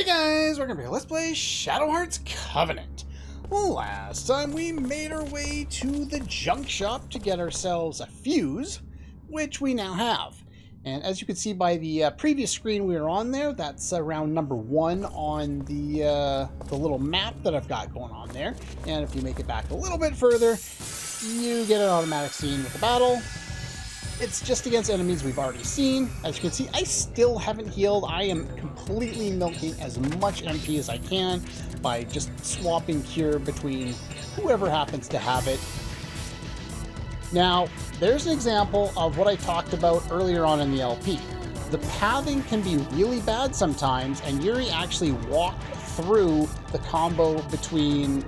Hey guys, we're gonna be Let's Play Shadow Hearts Covenant. Last time we made our way to the junk shop to get ourselves a fuse, which we now have. And as you can see by the previous screen we were on there, that's round number 1 on the little map that I've got going on there. And if you make it back a little bit further, you get an automatic scene with the battle. It's just against enemies we've already seen. As you can see, I still haven't healed. I am completely milking as much MP as I can by just swapping cure between whoever happens to have it. Now, there's an example of what I talked about earlier on in the LP. The pathing can be really bad sometimes, and Yuri actually walked through the combo between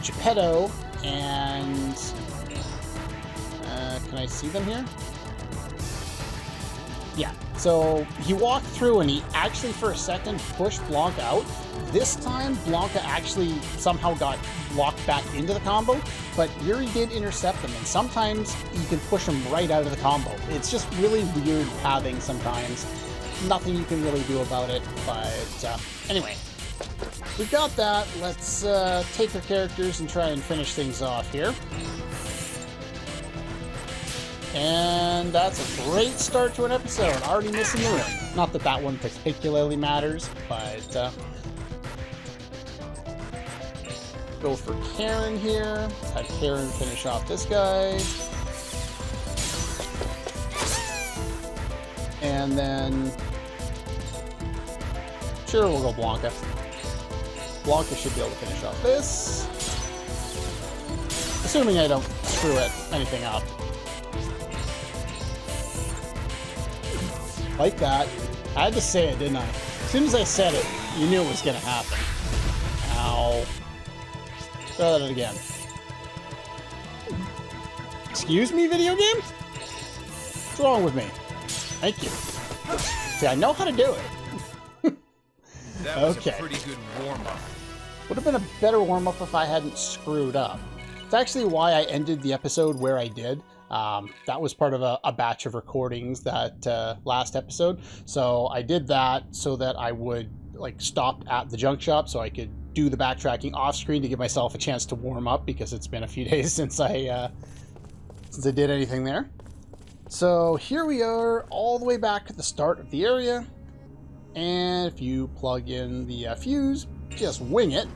Geppetto and... can I see them here? Yeah, so he walked through and he actually for a second pushed Blanca out. This time, Blanca actually somehow got locked back into the combo, but Yuri did intercept them, and sometimes you can push them right out of the combo. It's just really weird pathing sometimes. Nothing you can really do about it, but anyway. We've got that. Let's take our characters and try and finish things off here. And that's a great start to an episode. Already missing the ring. Not that that one particularly matters, but go for Karen here. Have Karen finish off this guy. And then... sure, we'll go Blanca. Blanca should be able to finish off this. Assuming I don't screw anything up. Like that. I had to say it, didn't I? As soon as I said it, you knew it was going to happen. Ow. Try that again. Excuse me, video game? What's wrong with me? Thank you. See, I know how to do it. That was a pretty good warm-up. Would have been a better warm-up if I hadn't screwed up. It's actually why I ended the episode where I did. That was part of a batch of recordings that last episode. So I did that so that I would stop at the junk shop so I could do the backtracking off screen to give myself a chance to warm up, because it's been a few days since I did anything there. So here we are all the way back at the start of the area. And if you plug in the fuse, just wing it.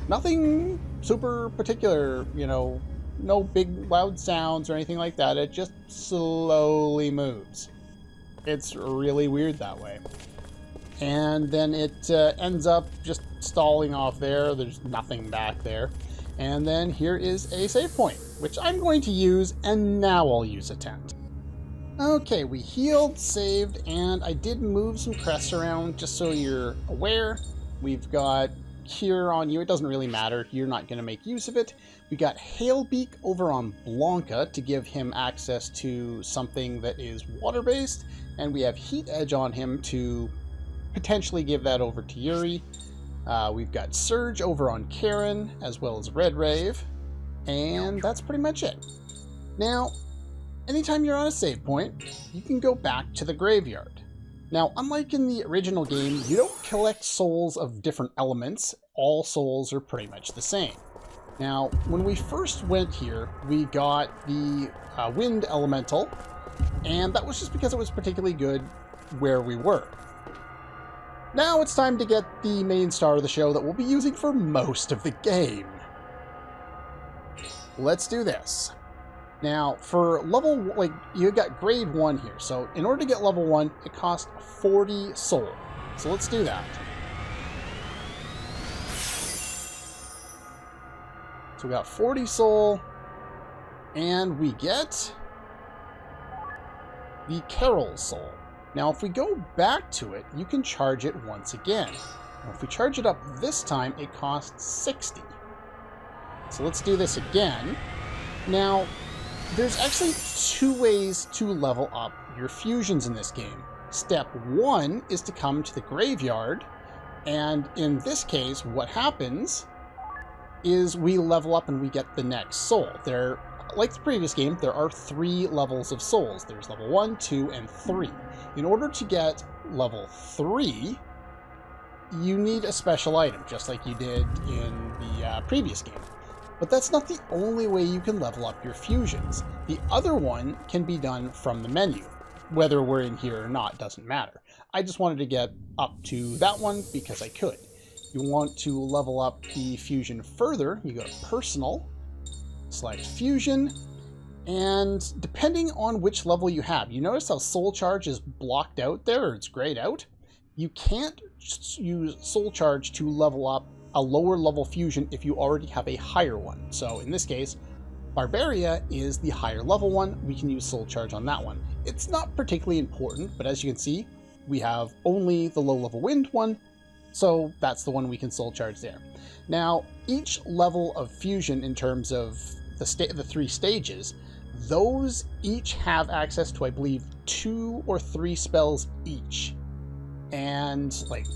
Nothing super particular, you know, no big loud sounds or anything like that. It just slowly moves. It's really weird that way. And then it ends up just stalling off there. There's nothing back there. And then here is a save point, which I'm going to use, and now I'll use a tent. Okay, we healed, saved, and I did move some crests around just so you're aware. We've got cure on you. It doesn't really matter. You're not going to make use of it. We got Hailbeak over on Blanca to give him access to something that is water-based, and we have Heat Edge on him to potentially give that over to Yuri. We've got Surge over on Karen, as well as Red Rave, and that's pretty much it. Now, anytime you're on a save point, you can go back to the graveyard. Now, unlike in the original game, you don't collect souls of different elements. All souls are pretty much the same. Now, when we first went here, we got the Wind Elemental, and that was just because it was particularly good where we were. Now it's time to get the main star of the show that we'll be using for most of the game. Let's do this. Now, for level, you got grade 1 here. So in order to get level 1, it costs 40 soul. So let's do that. So we got 40 soul, and we get the Carol's soul. Now, if we go back to it, you can charge it once again. Now, if we charge it up this time, it costs 60. So let's do this again. Now, there's actually 2 ways to level up your fusions in this game. Step 1 is to come to the graveyard, and in this case, what happens is we level up and we get the next soul. Like the previous game, there are 3 levels of souls. There's level 1, 2, and 3. In order to get level 3, you need a special item, just like you did in the previous game. But that's not the only way you can level up your fusions. The other one can be done from the menu. Whether we're in here or not doesn't matter. I just wanted to get up to that one because I could. You want to level up the fusion further, you go to Personal, select Fusion, and depending on which level you have, you notice how Soul Charge is blocked out there, or it's grayed out? You can't use Soul Charge to level up a lower level fusion if you already have a higher one. So in this case, Barbaria is the higher level one. We can use Soul Charge on that one. It's not particularly important, but as you can see, we have only the low level wind one, so that's the one we can Soul Charge there. Now, each level of fusion in terms of the 3 stages, those each have access to, I believe, 2 or 3 spells each. And like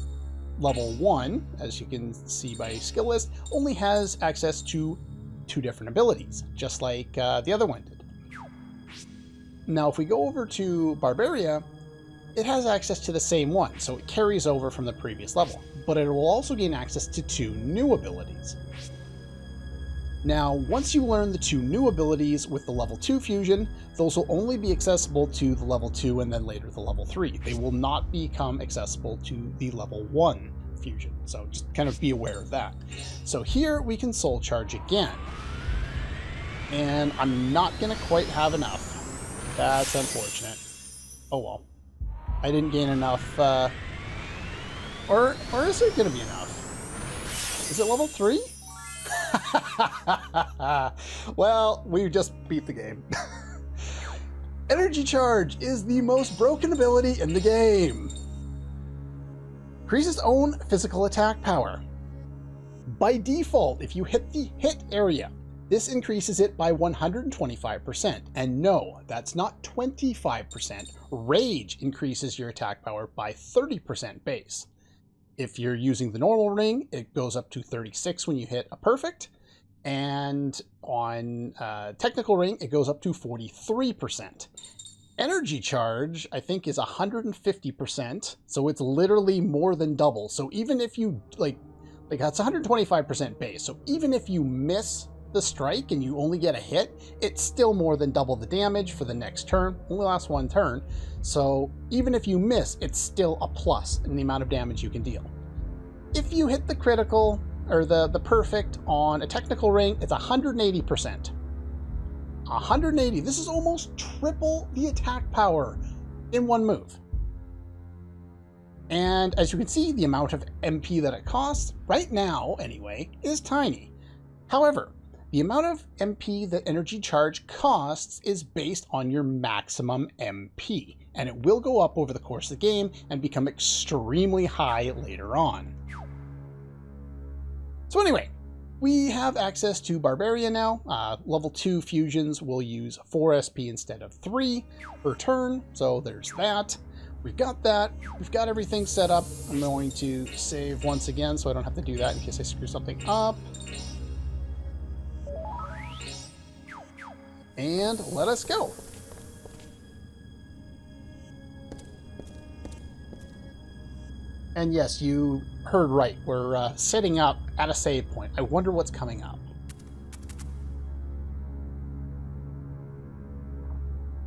level 1, as you can see by skill list, only has access to 2 different abilities, just like the other one did. Now, if we go over to Barbaria, it has access to the same one, so it carries over from the previous level, but it will also gain access to 2 new abilities. Now, once you learn the 2 new abilities with the level 2 fusion, those will only be accessible to the level 2 and then later the level 3. They will not become accessible to the level 1 fusion, so just kind of be aware of that. So here we can Soul Charge again, and I'm not going to quite have enough. That's unfortunate. Oh well. I didn't gain enough, or is it going to be enough? Is it level 3? Well, we just beat the game. Energy Charge is the most broken ability in the game. Increases own physical attack power. By default, if you hit the hit area, this increases it by 125%. And no, that's not 25%. Rage increases your attack power by 30% base. If you're using the normal ring, it goes up to 36 when you hit a perfect. And on technical ring, it goes up to 43%. Energy Charge, I think, is 150%. So it's literally more than double. So even if you, like that's 125% base. So even if you miss the strike and you only get a hit, it's still more than double the damage for the next turn. Only lasts 1 turn. So even if you miss, it's still a plus in the amount of damage you can deal. If you hit the critical or the perfect on a technical ring, it's 180%. 180. This is almost triple the attack power in 1 move. And as you can see, the amount of MP that it costs, right now anyway, is tiny. However, the amount of MP that Energy Charge costs is based on your maximum MP, and it will go up over the course of the game and become extremely high later on. So anyway, we have access to Barbaria now. Level 2 fusions will use 4 SP instead of 3 per turn, so there's that. We've got that. We've got everything set up. I'm going to save once again so I don't have to do that in case I screw something up. And let us go. And yes, you heard right. We're setting up at a save point. I wonder what's coming up.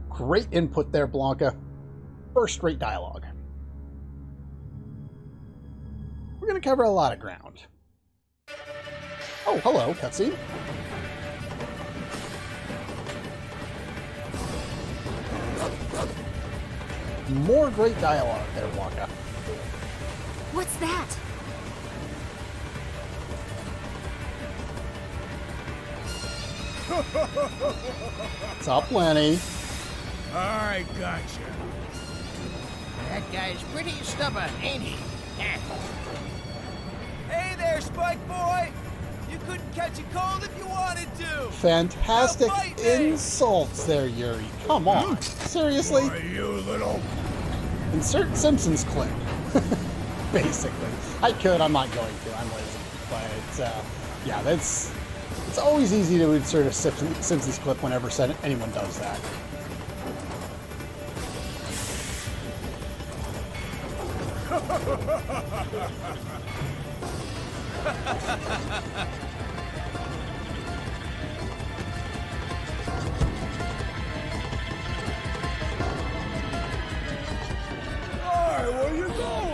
Great input there, Blanca. First-rate dialogue. We're going to cover a lot of ground. Oh, hello, cutscene. More great dialogue there, Blanca. What's that? What's up, Lenny? I gotcha. That guy's pretty stubborn, ain't he? Hey there, Spike Boy! You couldn't catch a cold if you wanted to! Fantastic Now fight me! insults there, Yuri. Come on. Seriously? Why, you little... Insert Simpsons clip. Basically. I could, I'm not going to. I'm lazy. But, yeah, it's always easy to insert a Simpsons clip whenever anyone does that.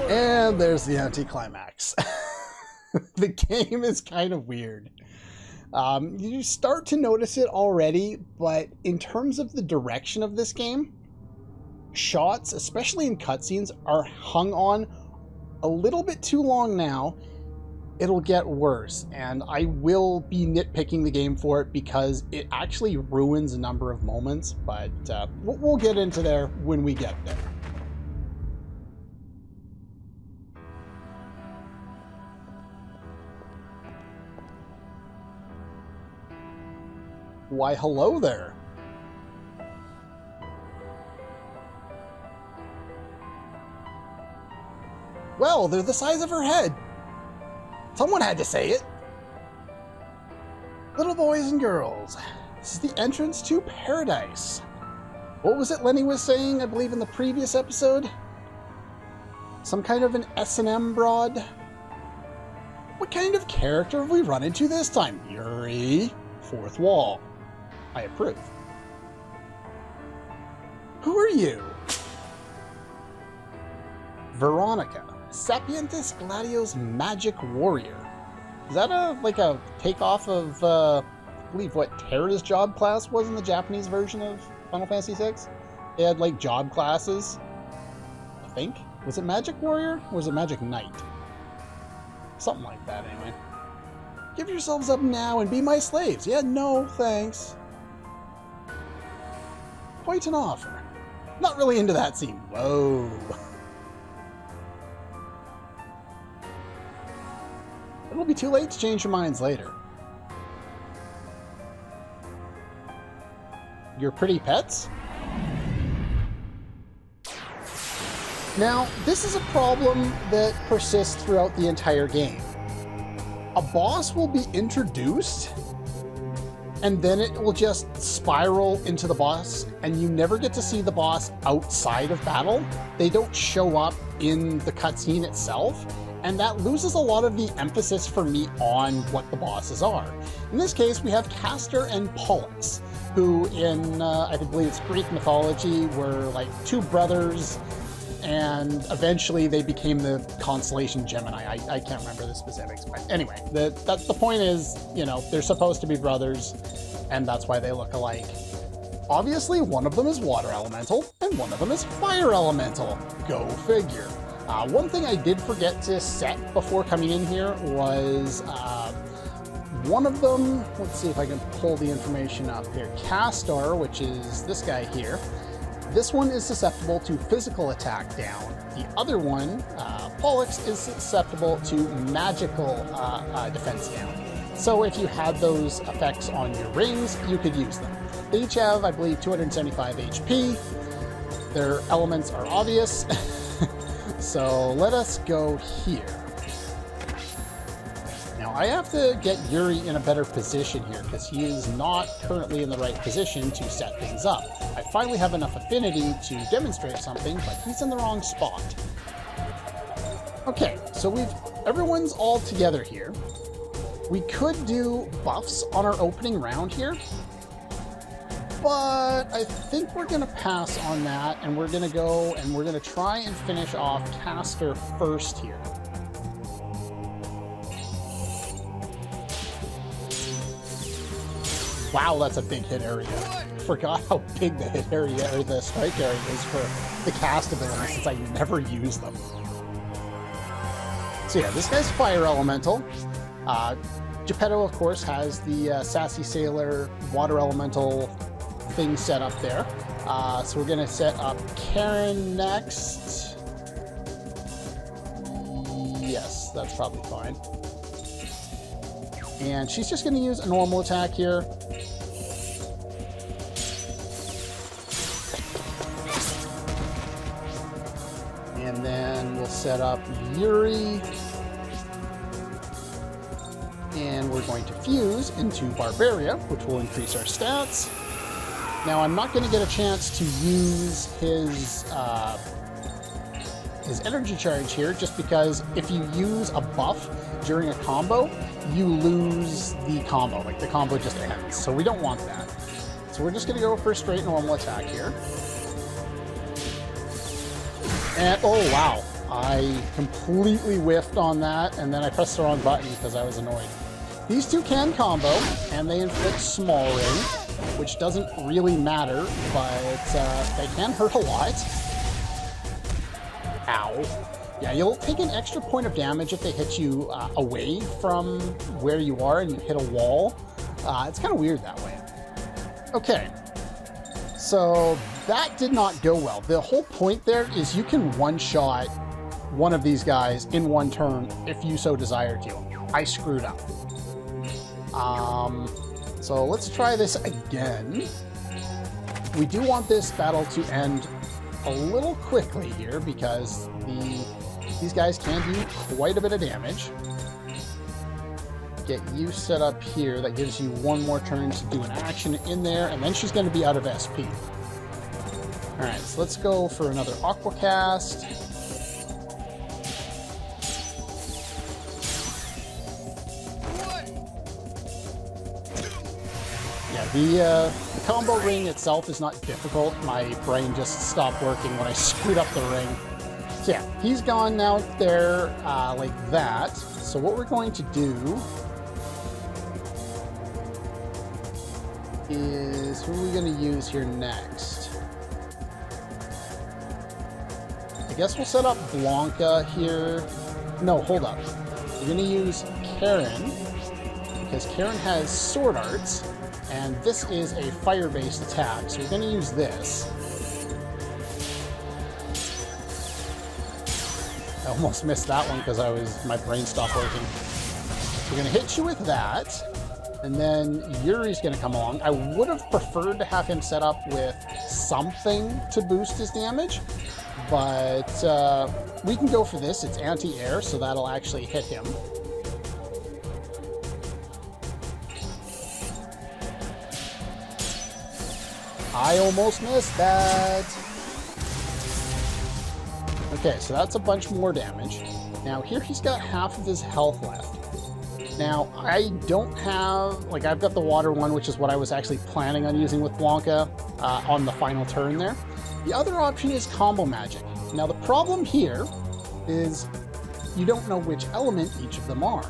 And there's the anticlimax. The game is kind of weird. You start to notice it already, but in terms of the direction of this game, shots, especially in cutscenes, are hung on a little bit too long now. It'll get worse, and I will be nitpicking the game for it because it actually ruins a number of moments, but we'll get into there when we get there. Why, hello there. Well, they're the size of her head. Someone had to say it. Little boys and girls, this is the entrance to paradise. What was it Lenny was saying, I believe, in the previous episode? Some kind of an S&M broad? What kind of character have we run into this time? Yuri, fourth wall. I approve. Who are you? Veronica, Sapientis Gladio's magic warrior. Is that like a takeoff of, I believe, what Terra's job class was in the Japanese version of Final Fantasy VI? They had, like, job classes, I think. Was it Magic Warrior, or was it Magic Knight? Something like that, anyway. Give yourselves up now and be my slaves. Yeah, no, thanks. Quite an offer. Not really into that scene. Whoa. It'll be too late to change your minds later. Your pretty pets? Now, this is a problem that persists throughout the entire game. A boss will be introduced, and then it will just spiral into the boss, and you never get to see the boss outside of battle. They don't show up in the cutscene itself, and that loses a lot of the emphasis for me on what the bosses are. In this case, we have Castor and Pollux, who in, I believe it's Greek mythology, were like two brothers, and eventually they became the constellation Gemini. I can't remember the specifics, but anyway, the point is, you know, they're supposed to be brothers, and that's why they look alike. Obviously, one of them is water elemental, and one of them is fire elemental. Go figure. One thing I did forget to set before coming in here was one of them, let's see if I can pull the information up here. Castor, which is this guy here, this one is susceptible to physical attack down. The other one, Pollux, is susceptible to magical defense down. So if you had those effects on your rings, you could use them. They each have, I believe, 275 HP. Their elements are obvious. So let us go here. Now I have to get Yuri in a better position here because he is not currently in the right position to set things up. I finally have enough affinity to demonstrate something, but he's in the wrong spot. Okay, so everyone's all together here. We could do buffs on our opening round here, but I think we're going to pass on that, and we're going to go and we're going to try and finish off Castor first here. Wow, that's a big hit area. I forgot how big the hit area, or the strike area is for the cast ability, since I never use them. So yeah, this guy's fire elemental. Geppetto, of course, has the Sassy Sailor water elemental thing set up there. So we're going to set up Karen next. Yes, that's probably fine. And she's just going to use a normal attack here. And then we'll set up Yuri. And we're going to fuse into Barbaria, which will increase our stats. Now, I'm not going to get a chance to use his his energy charge here, just because if you use a buff during a combo, you lose the combo. Like, the combo just ends. So we don't want that. So we're just going to go for a straight normal attack here. And, oh wow, I completely whiffed on that, and then I pressed the wrong button because I was annoyed. These two can combo, and they inflict small ring, which doesn't really matter, but they can hurt a lot. Ow. Yeah, you'll take an extra point of damage if they hit you away from where you are and you hit a wall. It's kind of weird that way. Okay, so that did not go well. The whole point there is you can one-shot one of these guys in one turn if you so desire to. I screwed up. So let's try this again. We do want this battle to end a little quickly here because these guys can do quite a bit of damage. Get you set up here. That gives you one more turn to do an action in there, and then she's going to be out of SP. Alright, so let's go for another Aqua Cast. Yeah, the combo ring itself is not difficult. My brain just stopped working when I screwed up the ring. So yeah, he's gone now there like that. So what we're going to do is, who are we going to use here next? I guess we'll set up Blanca here. No, hold up. We're going to use Karen, because Karen has sword arts, and this is a fire-based attack, so we're going to use this. I almost missed that one because my brain stopped working. We're going to hit you with that. And then Yuri's going to come along. I would have preferred to have him set up with something to boost his damage, but we can go for this. It's anti-air, so that'll actually hit him. I almost missed that. Okay, so that's a bunch more damage. Now here he's got half of his health left. Now, I don't have, like, I've got the water one, which is what I was actually planning on using with Blanca on the final turn there. The other option is combo magic. Now, the problem here is you don't know which element each of them are.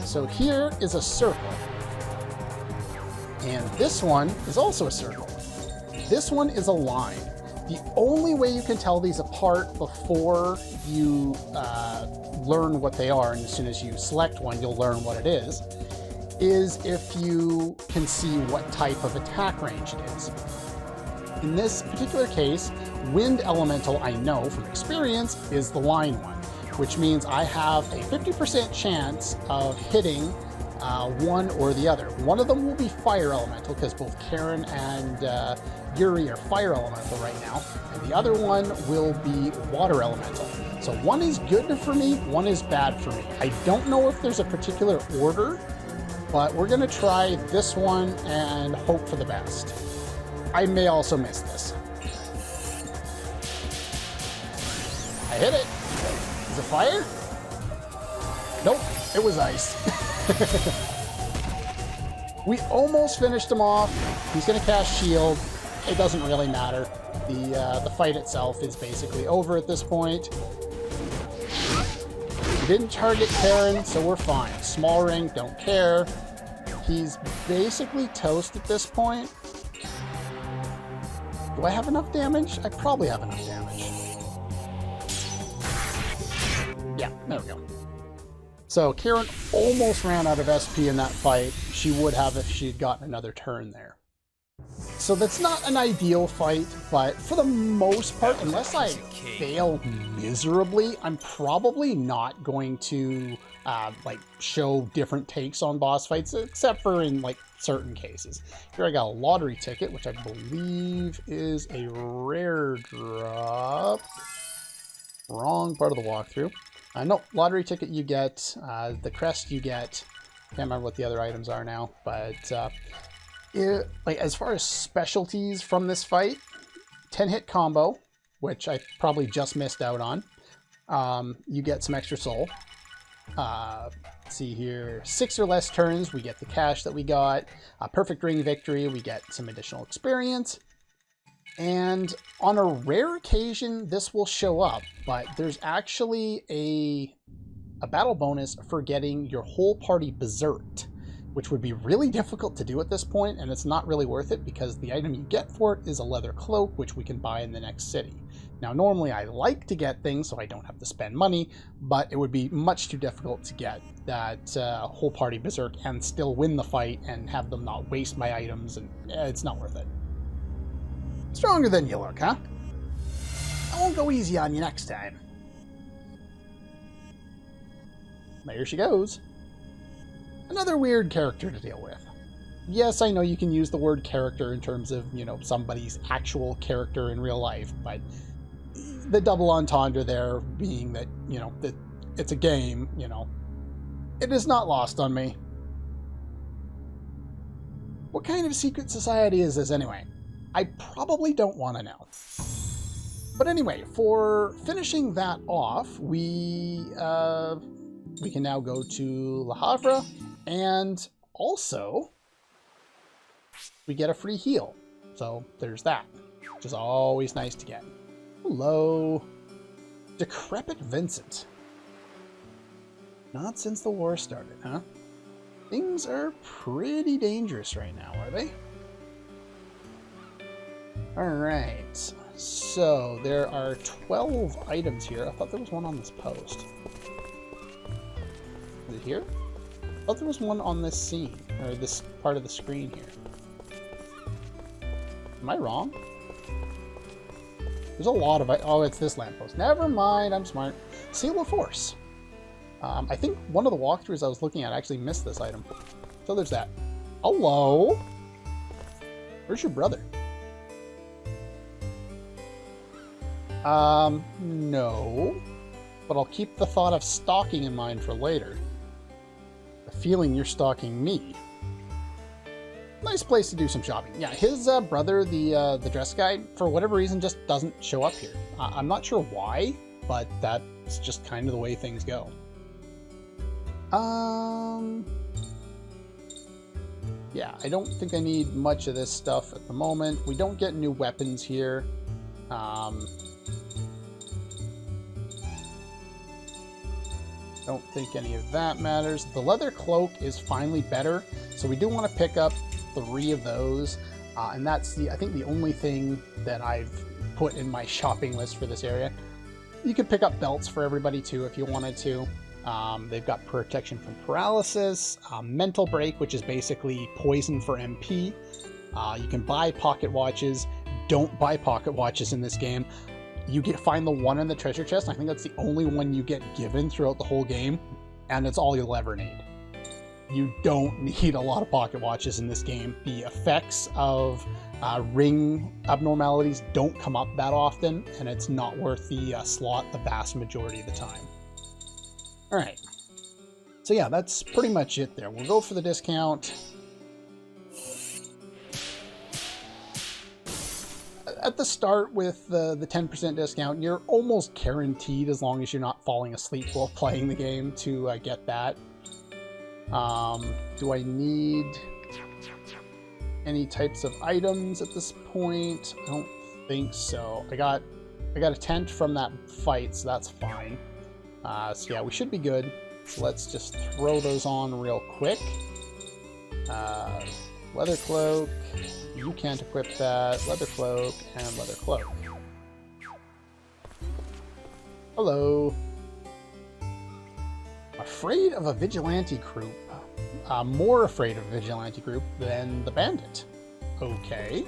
So here is a circle. And this one is also a circle. This one is a line. The only way you can tell these apart before you learn what they are, and as soon as you select one, you'll learn what it is if you can see what type of attack range it is. In this particular case, Wind Elemental, I know from experience, is the line one, which means I have a 50% chance of hitting one or the other. One of them will be Fire Elemental, because both Karen and Yuri are Fire Elemental right now, and the other one will be Water Elemental. So one is good for me, one is bad for me. I don't know if there's a particular order, but we're going to try this one and hope for the best. I may also miss this. I hit it. Is it fire? Nope, it was ice. We almost finished him off. He's going to cast shield. It doesn't really matter. The fight itself is basically over at this point. He didn't target Karen, so we're fine. Small ring, don't care. He's basically toast at this point. Do I have enough damage? I probably have enough damage. Yeah, there we go. So Karen almost ran out of SP in that fight. She would have if she'd gotten another turn there. So that's not an ideal fight, but for the most part, unless I fail miserably, I'm probably not going to like show different takes on boss fights, except for in like certain cases. Here I got a lottery ticket, which I believe is a rare drop. Wrong part of the walkthrough. No, lottery ticket you get, the crest you get. Can't remember what the other items are now, but like as far as specialties from this fight, 10-hit combo, which I probably just missed out on, you get some extra soul. Let's see here, 6 or less turns, we get the cash that we got. Perfect ring victory, we get some additional experience. And on a rare occasion, this will show up, but there's actually a battle bonus for getting your whole party berserked, which would be really difficult to do at this point, and it's not really worth it because the item you get for it is a leather cloak, which we can buy in the next city. Now, normally I like to get things so I don't have to spend money, but it would be much too difficult to get that whole party berserk and still win the fight and have them not waste my items, and it's not worth it. Stronger than you look, huh? I won't go easy on you next time. There she goes. Another weird character to deal with. Yes, I know you can use the word character in terms of, you know, somebody's actual character in real life, but the double entendre there being that, you know, that it's a game, you know, it is not lost on me. What kind of secret society is this anyway? I probably don't want to know. But anyway, for finishing that off, we can now go to Lahavra, and also we get a free heal. So there's that, which is always nice to get. Hello. Decrepit Vincent. Not since the war started, huh? Things are pretty dangerous right now, are they? Alright, so there are 12 items here. I thought there was one on this post. Is it here? I thought there was one on this scene, or this part of the screen here. Am I wrong? There's a lot of... Oh, it's this lamppost. Never mind, I'm smart. Seal of Force. I think one of the walkthroughs I was looking at actually missed this item. So there's that. Hello? Where's your brother? No. But I'll keep the thought of stalking in mind for later. The feeling you're stalking me. Nice place to do some shopping. Yeah, his brother, the dress guy, for whatever reason, just doesn't show up here. I'm not sure why, but that's just kind of the way things go. Yeah, I don't think I need much of this stuff at the moment. We don't get new weapons here. Don't think any of that matters. The leather cloak is finally better, so we do want to pick up 3 of those, and that's I think the only thing that I've put in my shopping list for this area. You could pick up belts for everybody too if you wanted to. They've got protection from paralysis, mental break, which is basically poison for MP. You can buy pocket watches. Don't buy pocket watches in this game. You find the one in the treasure chest. I think that's the only one you get given throughout the whole game, and it's all you'll ever need. You don't need a lot of pocket watches in this game. The effects of ring abnormalities don't come up that often, and it's not worth the slot the vast majority of the time. Alright, so yeah, that's pretty much it there. We'll go for the discount. At the start with the 10% discount, you're almost guaranteed, as long as you're not falling asleep while playing the game, to get that. Do I need any types of items at this point? I don't think so. I got a tent from that fight, so that's fine. So yeah, we should be good. So let's just throw those on real quick. Leather cloak. You can't equip that. Leather cloak and leather cloak. Hello. Afraid of a vigilante group. More afraid of a vigilante group than the bandit. Okay.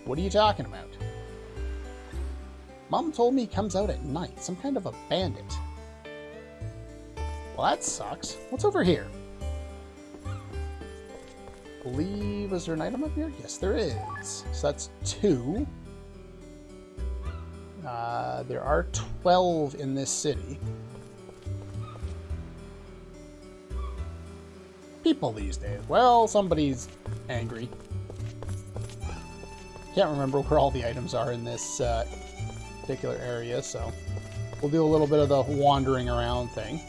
What are you talking about? Mom told me he comes out at night. Some kind of a bandit. Well, that sucks. What's over here? Is there an item up here? Yes, there is. So that's 2. There are 12 in this city. People these days. Well, somebody's angry. Can't remember where all the items are in this particular area, so we'll do a little bit of the wandering around thing.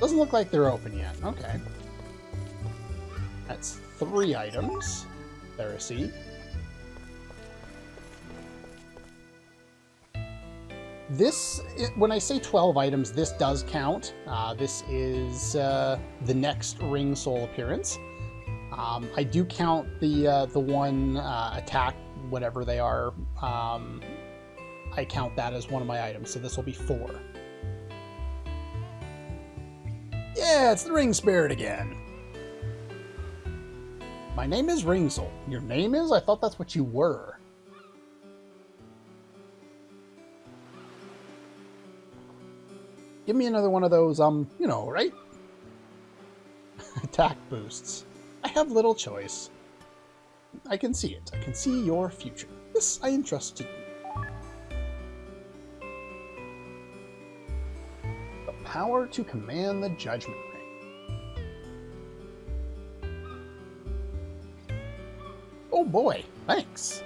Doesn't look like they're open yet. Okay. That's 3 items. There, a seed. This, when I say 12 items, this does count. This is the next ring soul appearance. I do count the one attack, whatever they are. I count that as one of my items, so this will be 4. Yeah, it's the ring spirit again. My name is Ring Soul. Your name is? I thought that's what you were. Give me another one of those, you know, right? Attack boosts. I have little choice. I can see it. I can see your future. This I entrust to you. The power to command the Judgment Ring. Oh boy, thanks.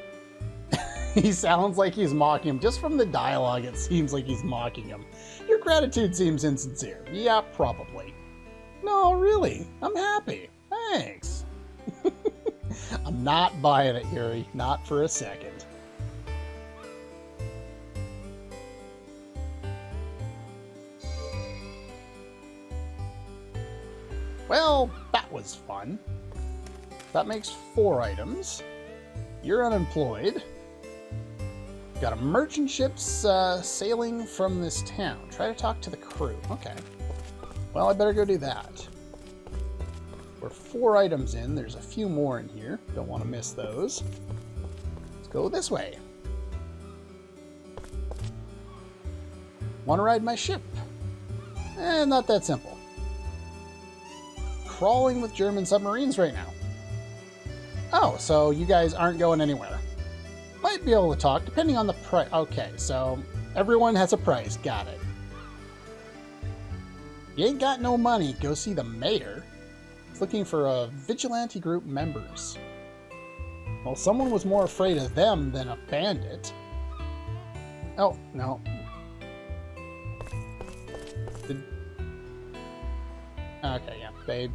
He sounds like he's mocking him. Just from the dialogue, it seems like he's mocking him. Your gratitude seems insincere. Yeah, probably. No, really. I'm happy. Thanks. I'm not buying it, Yuri. Not for a second. Well, that was fun. That makes 4 items. You're unemployed. Got a merchant ships sailing from this town. Try to talk to the crew. Okay. Well, I better go do that. We're 4 items in. There's a few more in here. Don't want to miss those. Let's go this way. Want to ride my ship? Not that simple. Crawling with German submarines right now. Oh, so you guys aren't going anywhere. Might be able to talk, depending on the price. Okay, so everyone has a price. Got it. You ain't got no money. Go see the mayor. He's looking for vigilante group members. Well, someone was more afraid of them than a bandit. Oh, no. Okay, yeah.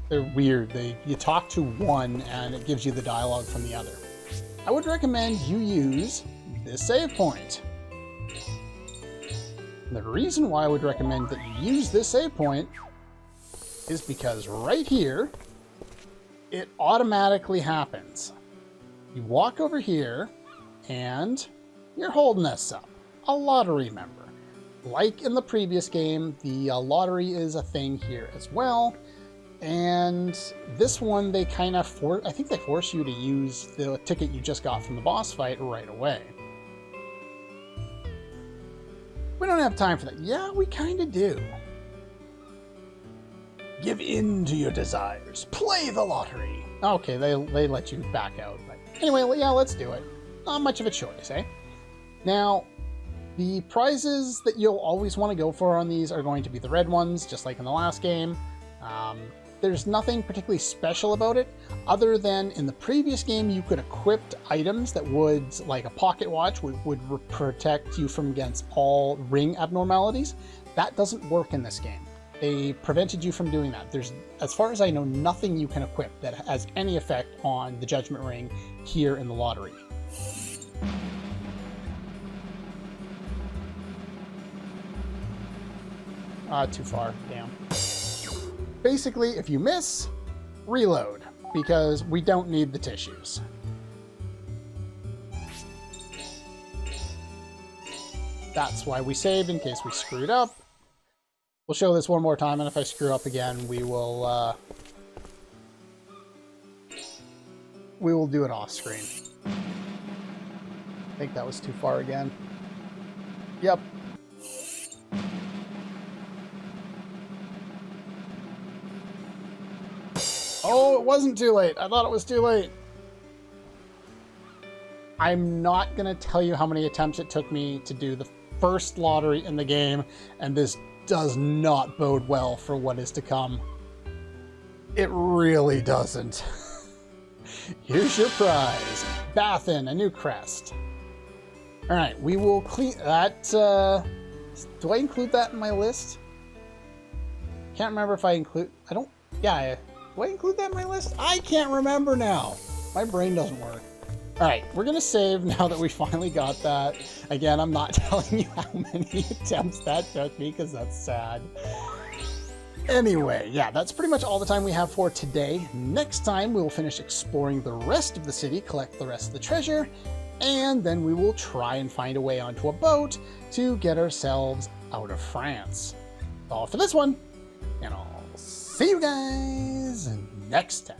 They're weird. You talk to one, and it gives you the dialogue from the other. I would recommend you use this save point. And the reason why I would recommend that you use this save point is because right here, it automatically happens. You walk over here, and you're holding this up. A lottery member. Like in the previous game, the lottery is a thing here as well. And this one, they kind of I think they force you to use the ticket you just got from the boss fight right away. We don't have time for that. Yeah, we kind of do. Give in to your desires. Play the lottery. Okay, they let you back out. But anyway, yeah, let's do it. Not much of a choice, eh? Now, the prizes that you'll always want to go for on these are going to be the red ones, just like in the last game. There's nothing particularly special about it, other than in the previous game you could equip items that would, like a pocket watch, would protect you from against all ring abnormalities. That doesn't work in this game. They prevented you from doing that. There's, as far as I know, nothing you can equip that has any effect on the Judgment Ring here in the lottery. Too far. Damn. Basically, if you miss, reload, because we don't need the tissues. That's why we saved, in case we screwed up. We'll show this one more time, and if I screw up again, we will do it off screen. I think that was too far again. Yep. Oh, it wasn't too late. I thought it was too late. I'm not going to tell you how many attempts it took me to do the first lottery in the game, and this does not bode well for what is to come. It really doesn't. Here's your prize. Bathin, a new crest. All right, we will clean that. Do I include that in my list? Can't remember if I include. I don't. Yeah, do I include that in my list? I can't remember now. My brain doesn't work. All right, we're gonna save now that we finally got that. Again, I'm not telling you how many attempts that took me because that's sad. Anyway, yeah, that's pretty much all the time we have for today. Next time, we will finish exploring the rest of the city, collect the rest of the treasure, and then we will try and find a way onto a boat to get ourselves out of France. All for this one, and I'll see you guys next time.